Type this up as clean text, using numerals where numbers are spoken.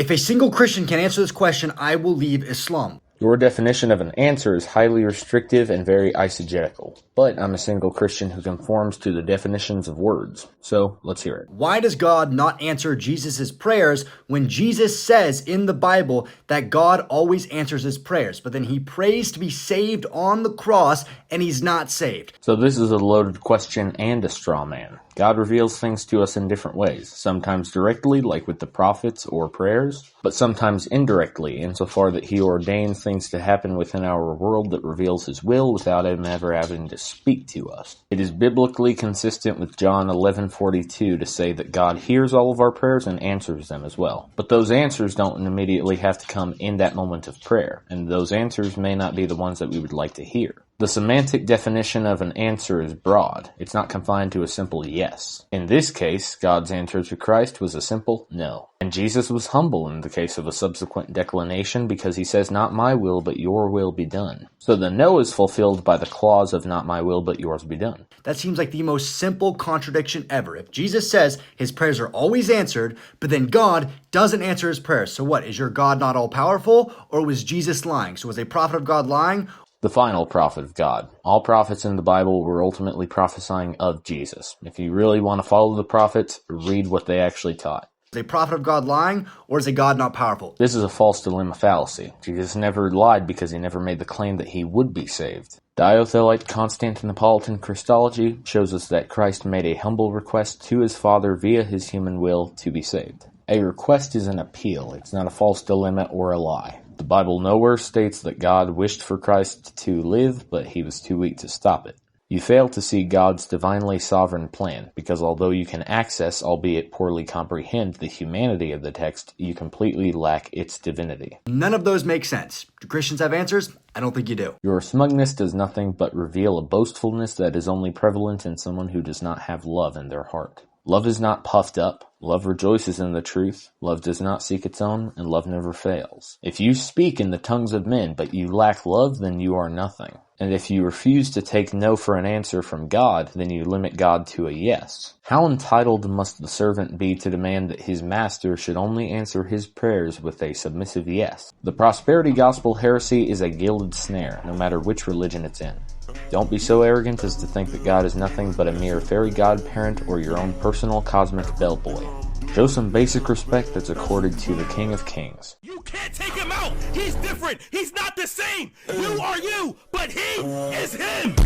If a single Christian can answer this question, I will leave Islam. Your definition of an answer is highly restrictive and very eisegetical, but I'm a single Christian who conforms to the definitions of words, so let's hear it. Why does God not answer Jesus' prayers when Jesus says in the Bible that God always answers his prayers, but then he prays to be saved on the cross and he's not saved? So this is a loaded question and a straw man. God reveals things to us in different ways, sometimes directly, like with the prophets or prayers, but sometimes indirectly, insofar that he ordains things to happen within our world that reveals his will without him ever having to speak to us. It is biblically consistent with John 11:42 to say that God hears all of our prayers and answers them as well. But those answers don't immediately have to come in that moment of prayer, and those answers may not be the ones that we would like to hear. The semantic definition of an answer is broad. It's not confined to a simple yes. In this case, God's answer to Christ was a simple no. And Jesus was humble in the case of a subsequent declination because he says, "Not my will, but your will be done." So the no is fulfilled by the clause of "Not my will, but yours be done." That seems like the most simple contradiction ever. If Jesus says his prayers are always answered, but then God doesn't answer his prayers, so what? Is your God not all-powerful, or was Jesus lying? So was a prophet of God lying? The final prophet of God. All prophets in the Bible were ultimately prophesying of Jesus. If you really want to follow the prophets, read what they actually taught. Is a prophet of God lying, or is a God not powerful? This is a false dilemma fallacy. Jesus never lied because he never made the claim that he would be saved. Diothelite Constantinopolitan Christology shows us that Christ made a humble request to his Father via his human will to be saved. A request is an appeal. It's not a false dilemma or a lie. The Bible nowhere states that God wished for Christ to live, but he was too weak to stop it. You fail to see God's divinely sovereign plan, because although you can access, albeit poorly comprehend, the humanity of the text, you completely lack its divinity. None of those make sense. Do Christians have answers? I don't think you do. Your smugness does nothing but reveal a boastfulness that is only prevalent in someone who does not have love in their heart. Love is not puffed up. Love rejoices in the truth. Love does not seek its own, and love never fails. If you speak in the tongues of men, but you lack love, then you are nothing. And if you refuse to take no for an answer from God, then you limit God to a yes. How entitled must the servant be to demand that his master should only answer his prayers with a submissive yes? The prosperity gospel heresy is a gilded snare, no matter which religion it's in. Don't be so arrogant as to think that God is nothing but a mere fairy godparent or your own personal cosmic bellboy. Show some basic respect that's accorded to the King of Kings. You can't take him out! He's different! He's not the same! You are you, but he is him!